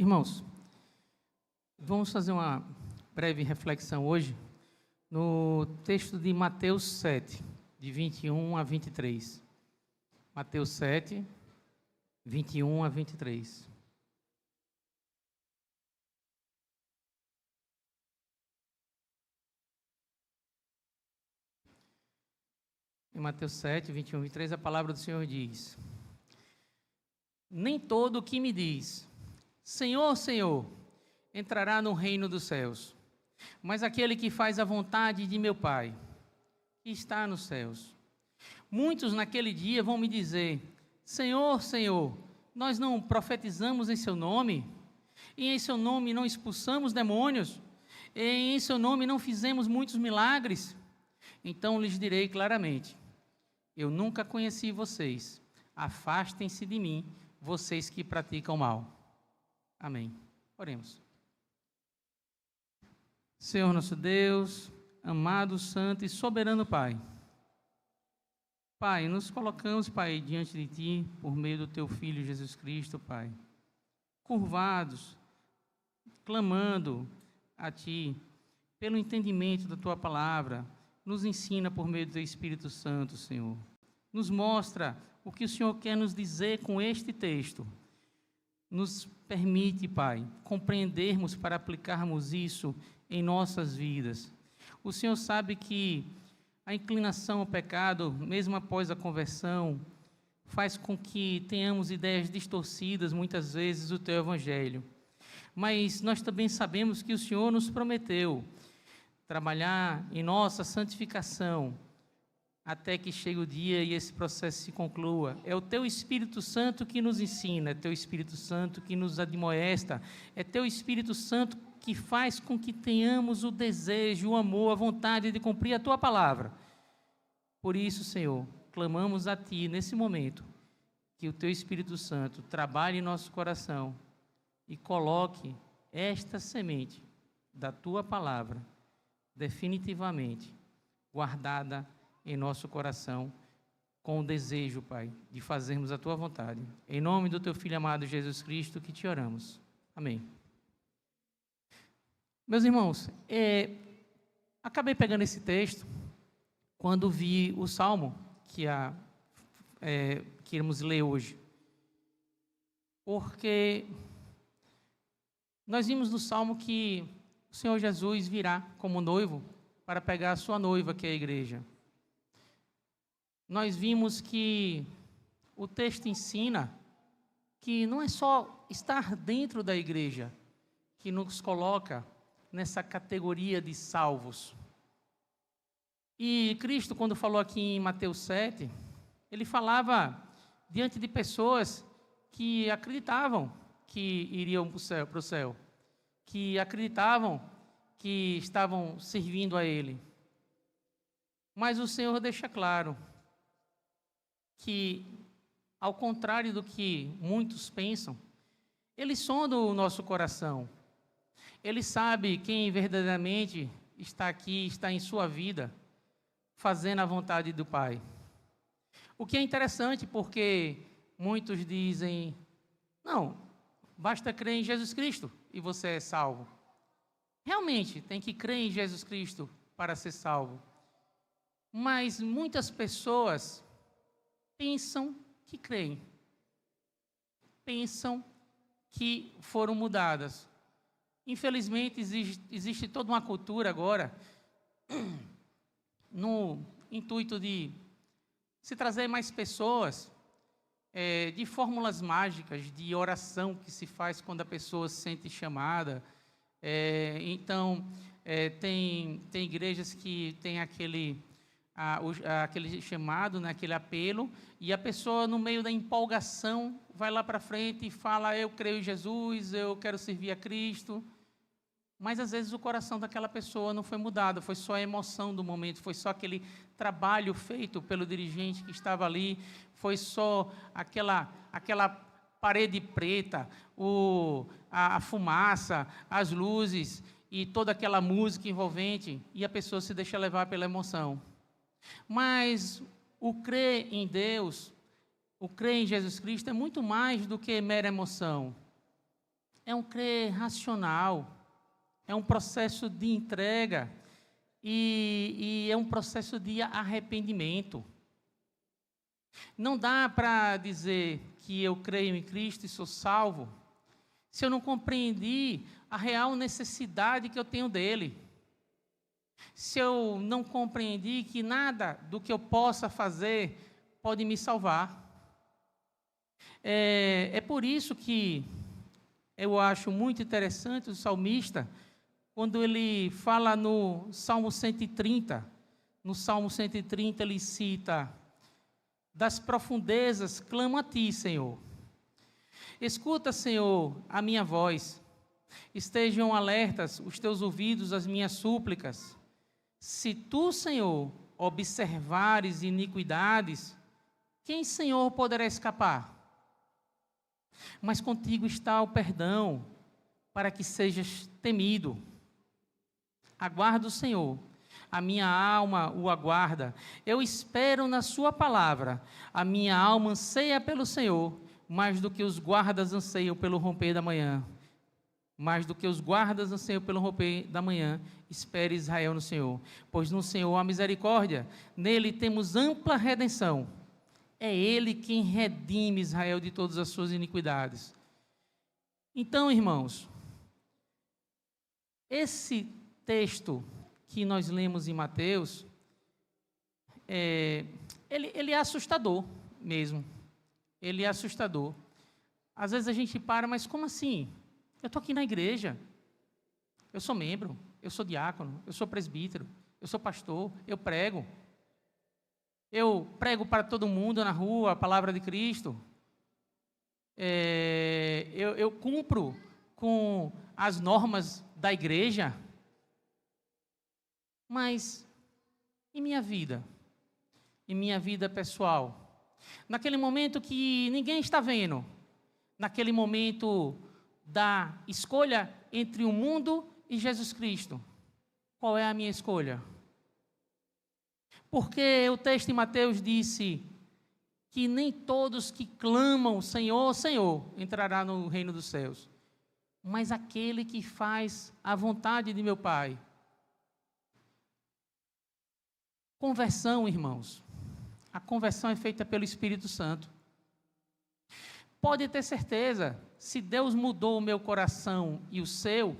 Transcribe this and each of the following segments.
Irmãos, vamos fazer uma breve reflexão hoje no texto de Mateus 7, de 21 a 23. Mateus 7, 21 a 23. Em Mateus 7, 21 a 23, a palavra do Senhor diz: Nem todo o que me diz, Senhor, Senhor, entrará no reino dos céus, mas aquele que faz a vontade de meu Pai, que está nos céus. Muitos naquele dia vão me dizer: Senhor, Senhor, nós não profetizamos em seu nome? E em seu nome não expulsamos demônios? E em seu nome não fizemos muitos milagres? Então lhes direi claramente: eu nunca conheci vocês. Afastem-se de mim, vocês que praticam mal. Amém. Oremos. Senhor nosso Deus, amado, santo e soberano Pai. Pai, nos colocamos, Pai, diante de Ti, por meio do Teu Filho Jesus Cristo, Pai. Curvados, clamando a Ti, pelo entendimento da Tua palavra. Nos ensina por meio do Teu Espírito Santo, Senhor. Nos mostra o que o Senhor quer nos dizer com este texto. Nos permite, Pai, compreendermos para aplicarmos isso em nossas vidas. O Senhor sabe que a inclinação ao pecado, mesmo após a conversão, faz com que tenhamos ideias distorcidas, muitas vezes, do Teu Evangelho. Mas nós também sabemos que o Senhor nos prometeu trabalhar em nossa santificação, até que chegue o dia e esse processo se conclua. É o Teu Espírito Santo que nos ensina, é Teu Espírito Santo que nos admoesta, é Teu Espírito Santo que faz com que tenhamos o desejo, o amor, a vontade de cumprir a Tua palavra. Por isso, Senhor, clamamos a Ti nesse momento, que o Teu Espírito Santo trabalhe em nosso coração e coloque esta semente da Tua palavra definitivamente guardada em nosso coração, com o desejo, Pai, de fazermos a Tua vontade. Em nome do Teu Filho amado Jesus Cristo que Te oramos. Amém. Meus irmãos, acabei pegando esse texto quando vi o Salmo que iremos ler hoje. Porque nós vimos no Salmo que o Senhor Jesus virá como noivo para pegar a sua noiva, que é a igreja. Nós vimos que o texto ensina que não é só estar dentro da igreja que nos coloca nessa categoria de salvos. E Cristo, quando falou aqui em Mateus 7, ele falava diante de pessoas que acreditavam que iriam para o céu, que acreditavam que estavam servindo a Ele. Mas o Senhor deixa claro que, ao contrário do que muitos pensam, Ele sonda o nosso coração. Ele sabe quem verdadeiramente está aqui, está em sua vida, fazendo a vontade do Pai. O que é interessante, porque muitos dizem: não, basta crer em Jesus Cristo e você é salvo. Realmente, tem que crer em Jesus Cristo para ser salvo. Mas muitas pessoas pensam que creem. Pensam que foram mudadas. Infelizmente, existe toda uma cultura agora, no intuito de se trazer mais pessoas, de fórmulas mágicas, de oração que se faz quando a pessoa se sente chamada. Então, tem igrejas que tem aquele chamado, né, aquele apelo, e a pessoa, no meio da empolgação, vai lá para frente e fala: eu creio em Jesus, eu quero servir a Cristo. Mas, às vezes, o coração daquela pessoa não foi mudado, foi só a emoção do momento, foi só aquele trabalho feito pelo dirigente que estava ali, foi só aquela parede preta, a fumaça, as luzes e toda aquela música envolvente, e a pessoa se deixa levar pela emoção. Mas o crer em Deus, o crer em Jesus Cristo é muito mais do que mera emoção. é um crer racional, é um processo de entrega e é um processo de arrependimento. Não dá para dizer que eu creio em Cristo e sou salvo se eu não compreendi a real necessidade que eu tenho dele. Se eu não compreendi que nada do que eu possa fazer pode me salvar. É por isso que eu acho muito interessante o salmista, quando ele fala no Salmo 130. No Salmo 130 ele cita: das profundezas clamo a ti, Senhor. Escuta, Senhor, a minha voz. Estejam alertas os teus ouvidos às minhas súplicas. Se tu, Senhor, observares iniquidades, quem, Senhor, poderá escapar? Mas contigo está o perdão, para que sejas temido. Aguardo o Senhor, a minha alma o aguarda. Eu espero na sua palavra. A minha alma anseia pelo Senhor, mais do que os guardas anseiam pelo romper da manhã. Mais do que os guardas anseiam pelo romper da manhã, espere Israel no Senhor. Pois no Senhor há misericórdia, nele temos ampla redenção. É Ele quem redime Israel de todas as suas iniquidades. Então, irmãos, esse texto que nós lemos em Mateus, ele é assustador mesmo. Ele é assustador. Às vezes a gente para, mas como assim? Eu estou aqui na igreja, eu sou membro, eu sou diácono, eu sou presbítero, eu sou pastor, eu prego para todo mundo na rua a palavra de Cristo, eu cumpro com as normas da igreja, mas e minha vida? E minha vida pessoal? Naquele momento que ninguém está vendo, naquele momento da escolha entre o mundo e Jesus Cristo, qual é a minha escolha? Porque o texto em Mateus disse que nem todos que clamam Senhor, Senhor, entrará no reino dos céus, mas aquele que faz a vontade de meu Pai. Conversão, irmãos, a conversão é feita pelo Espírito Santo. Pode ter certeza, se Deus mudou o meu coração e o seu,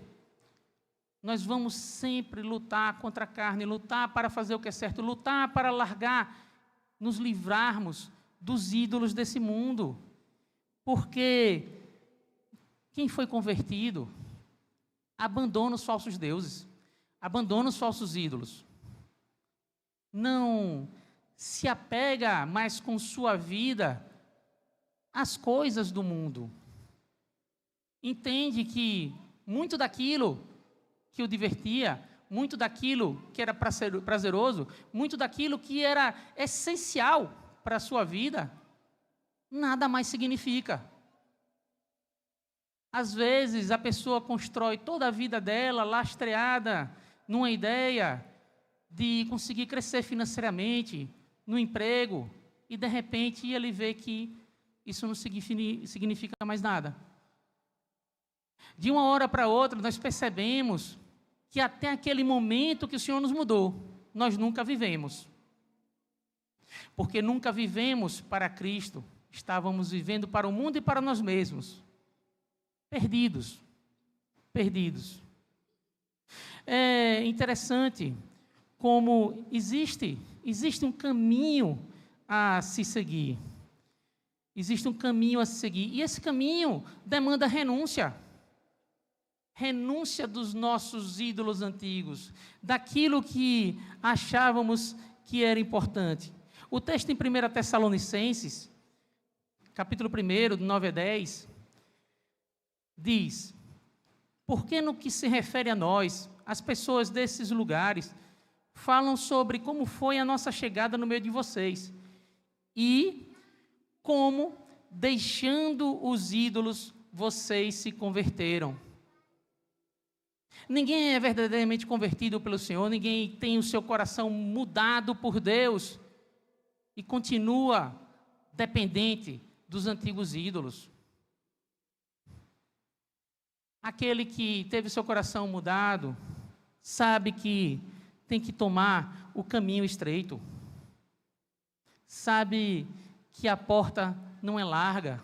nós vamos sempre lutar contra a carne, lutar para fazer o que é certo, lutar para largar, nos livrarmos dos ídolos desse mundo. Porque quem foi convertido abandona os falsos deuses, abandona os falsos ídolos. Não se apega mais com sua vida às coisas do mundo. Entende que muito daquilo que o divertia, muito daquilo que era prazeroso, muito daquilo que era essencial para a sua vida, nada mais significa. Às vezes a pessoa constrói toda a vida dela lastreada numa ideia de conseguir crescer financeiramente, no emprego, e de repente ele vê que isso não significa mais nada. De uma hora para outra, nós percebemos que até aquele momento que o Senhor nos mudou, nós nunca vivemos. Porque nunca vivemos para Cristo, estávamos vivendo para o mundo e para nós mesmos. Perdidos. É interessante como existe um caminho a se seguir. Existe um caminho a se seguir. E esse caminho demanda renúncia. Renúncia dos nossos ídolos antigos, daquilo que achávamos que era importante. O texto em 1 Tessalonicenses, capítulo 1, de 9 a 10, diz: porque no que se refere a nós, as pessoas desses lugares falam sobre como foi a nossa chegada no meio de vocês e como, deixando os ídolos, vocês se converteram. Ninguém é verdadeiramente convertido pelo Senhor, ninguém tem o seu coração mudado por Deus e continua dependente dos antigos ídolos. Aquele que teve seu coração mudado, sabe que tem que tomar o caminho estreito. Sabe que a porta não é larga.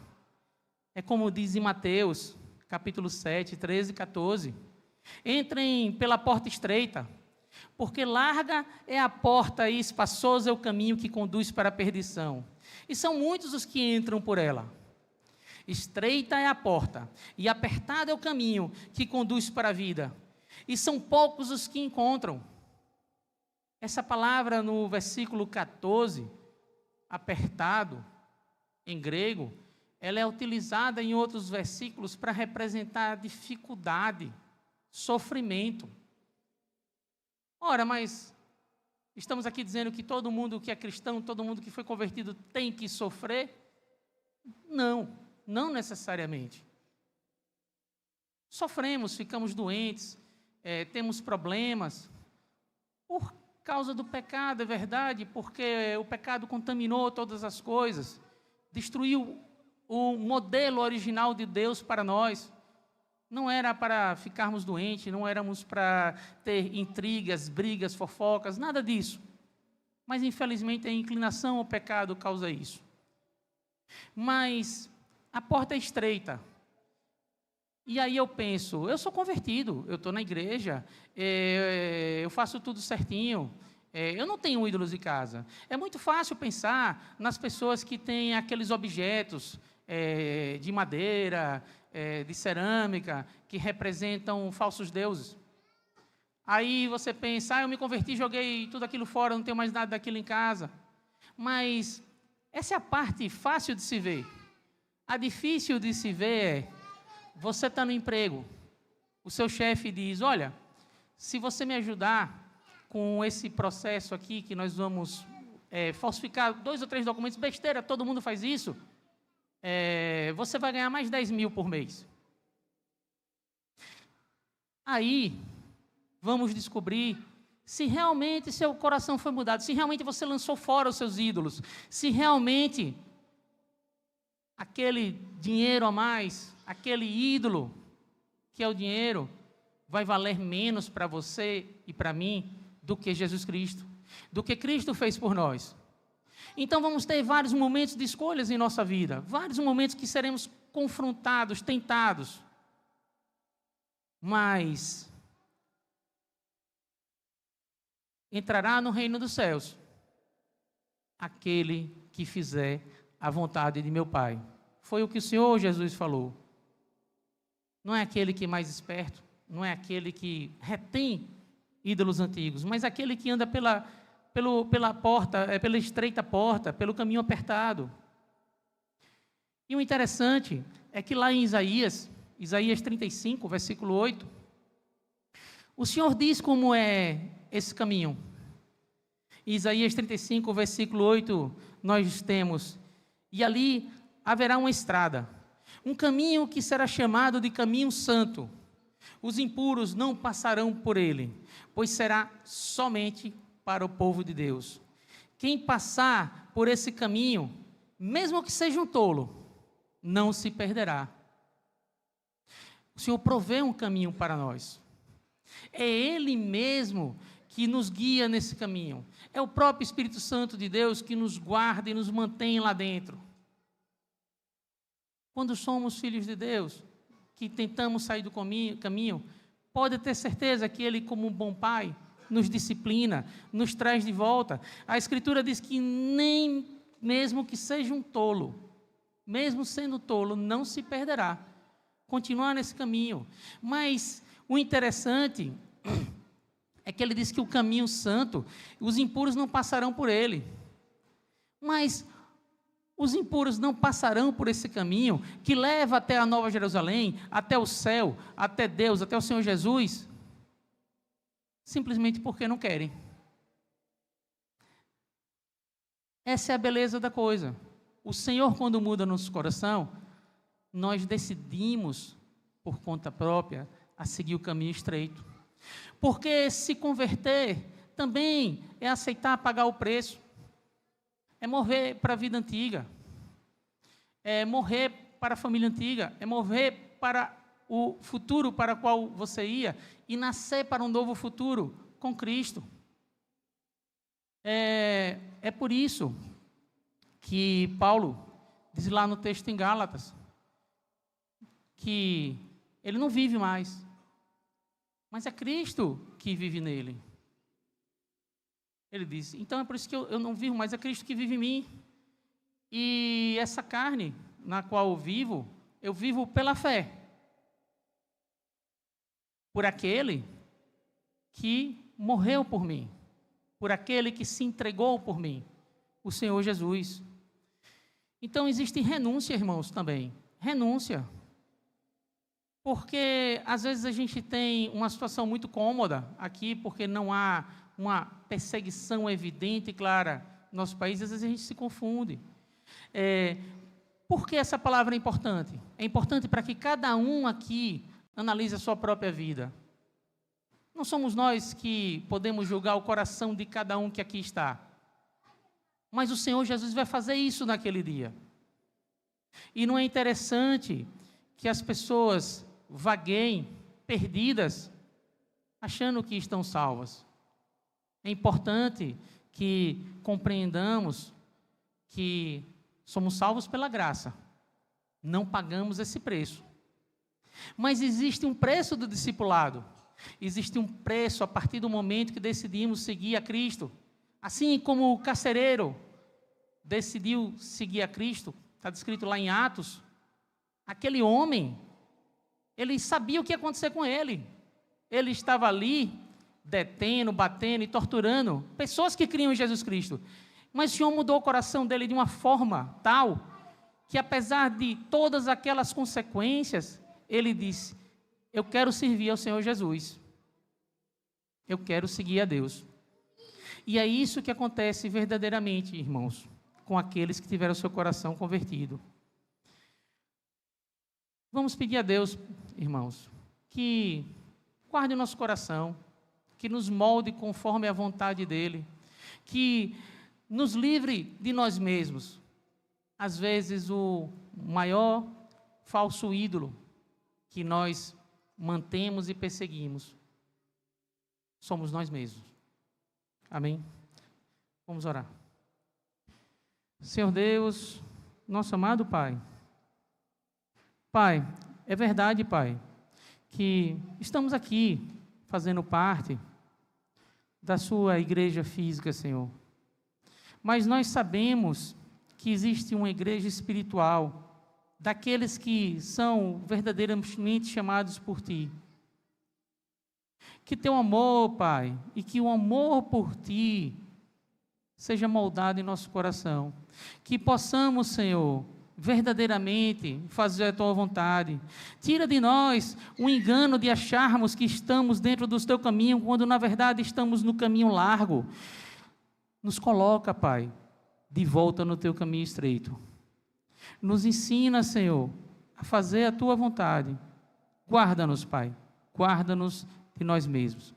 É como diz em Mateus, capítulo 7, 13 e 14. Entrem pela porta estreita, porque larga é a porta e espaçoso é o caminho que conduz para a perdição. E são muitos os que entram por ela. Estreita é a porta e apertado é o caminho que conduz para a vida. E são poucos os que encontram. Essa palavra no versículo 14, apertado, em grego, ela é utilizada em outros versículos para representar dificuldade, sofrimento. Ora, mas estamos aqui dizendo que todo mundo que é cristão, todo mundo que foi convertido tem que sofrer? Não necessariamente. Sofremos, ficamos doentes, temos problemas por causa do pecado, é verdade, porque o pecado contaminou todas as coisas, destruiu o modelo original de Deus para nós. Não era para ficarmos doentes, não éramos para ter intrigas, brigas, fofocas, nada disso. Mas, infelizmente, a inclinação ao pecado causa isso. Mas a porta é estreita. E aí eu penso, eu sou convertido, eu estou na igreja, eu faço tudo certinho, eu não tenho ídolos em casa. É muito fácil pensar nas pessoas que têm aqueles objetos de madeira, de cerâmica, que representam falsos deuses. Aí você pensa, eu me converti, joguei tudo aquilo fora, não tenho mais nada daquilo em casa. Mas essa é a parte fácil de se ver. A difícil de se ver é, você está no emprego, o seu chefe diz, olha, se você me ajudar com esse processo aqui, que nós vamos falsificar 2 ou 3 documentos, besteira, todo mundo faz isso, você vai ganhar mais 10 mil por mês. Aí, vamos descobrir se realmente seu coração foi mudado, se realmente você lançou fora os seus ídolos, se realmente aquele dinheiro a mais, aquele ídolo que é o dinheiro, vai valer menos para você e para mim do que Jesus Cristo, do que Cristo fez por nós. Então vamos ter vários momentos de escolhas em nossa vida, vários momentos que seremos confrontados, tentados. Mas entrará no reino dos céus aquele que fizer a vontade de meu Pai. Foi o que o Senhor Jesus falou. Não é aquele que é mais esperto, não é aquele que retém ídolos antigos, mas aquele que anda pela porta, pela estreita porta, pelo caminho apertado. E o interessante é que lá em Isaías 35, versículo 8, o Senhor diz como é esse caminho. Em Isaías 35, versículo 8, nós temos, e ali haverá uma estrada, um caminho que será chamado de caminho santo. Os impuros não passarão por ele, pois será somente para o povo de Deus. Quem passar por esse caminho, mesmo que seja um tolo, não se perderá. O Senhor provê um caminho para nós. É Ele mesmo que nos guia nesse caminho. É o próprio Espírito Santo de Deus que nos guarda e nos mantém lá dentro. Quando somos filhos de Deus, que tentamos sair do caminho, pode ter certeza que Ele, como um bom pai, nos disciplina, nos traz de volta. A Escritura diz que nem mesmo que seja um tolo, mesmo sendo tolo, não se perderá. Continuar nesse caminho. Mas o interessante é que ele diz que o caminho santo, os impuros não passarão por ele. Mas os impuros não passarão por esse caminho que leva até a Nova Jerusalém, até o céu, até Deus, até o Senhor Jesus, simplesmente porque não querem. Essa é a beleza da coisa. O Senhor, quando muda nosso coração, nós decidimos, por conta própria, a seguir o caminho estreito. Porque se converter também é aceitar pagar o preço. É morrer para a vida antiga. É morrer para a família antiga. É morrer para o futuro para o qual você ia e nascer para um novo futuro com Cristo. É por isso que Paulo diz lá no texto em Gálatas que ele não vive mais, mas é Cristo que vive nele. Ele diz, então é por isso que eu não vivo, mas é Cristo que vive em mim. E essa carne na qual eu vivo pela fé. Por aquele que morreu por mim. Por aquele que se entregou por mim. O Senhor Jesus. Então existe renúncia, irmãos, também. Renúncia. Porque às vezes a gente tem uma situação muito cômoda aqui, porque não há uma perseguição evidente e clara no nosso país, às vezes a gente se confunde. Por que essa palavra é importante? É importante para que cada um aqui analise a sua própria vida. Não somos nós que podemos julgar o coração de cada um que aqui está. Mas o Senhor Jesus vai fazer isso naquele dia. E não é interessante que as pessoas vagueiem, perdidas, achando que estão salvas. É importante que compreendamos que somos salvos pela graça. Não pagamos esse preço. Mas existe um preço do discipulado. Existe um preço a partir do momento que decidimos seguir a Cristo. Assim como o carcereiro decidiu seguir a Cristo, está descrito lá em Atos, aquele homem, ele sabia o que ia acontecer com ele. Ele estava ali, detendo, batendo e torturando pessoas que criam em Jesus Cristo. Mas o Senhor mudou o coração dele de uma forma tal, que apesar de todas aquelas consequências, ele disse, eu quero servir ao Senhor Jesus. Eu quero seguir a Deus. E é isso que acontece verdadeiramente, irmãos, com aqueles que tiveram seu coração convertido. Vamos pedir a Deus, irmãos, que guarde o nosso coração, que nos molde conforme a vontade dEle, que nos livre de nós mesmos. Às vezes, o maior falso ídolo que nós mantemos e perseguimos somos nós mesmos. Amém? Vamos orar. Senhor Deus, nosso amado Pai. Pai, é verdade, Pai, que estamos aqui fazendo parte da sua igreja física, Senhor. Mas nós sabemos que existe uma igreja espiritual, daqueles que são verdadeiramente chamados por Ti. Que Teu amor, Pai, e que o amor por Ti seja moldado em nosso coração. Que possamos, Senhor, verdadeiramente fazer a Tua vontade. Tira de nós o engano de acharmos que estamos dentro do Teu caminho, quando na verdade estamos no caminho largo. Nos coloca, Pai, de volta no Teu caminho estreito. Nos ensina, Senhor, a fazer a Tua vontade. Guarda-nos, Pai, guarda-nos de nós mesmos.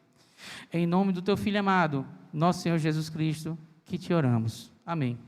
Em nome do Teu Filho amado, nosso Senhor Jesus Cristo, que Te oramos. Amém.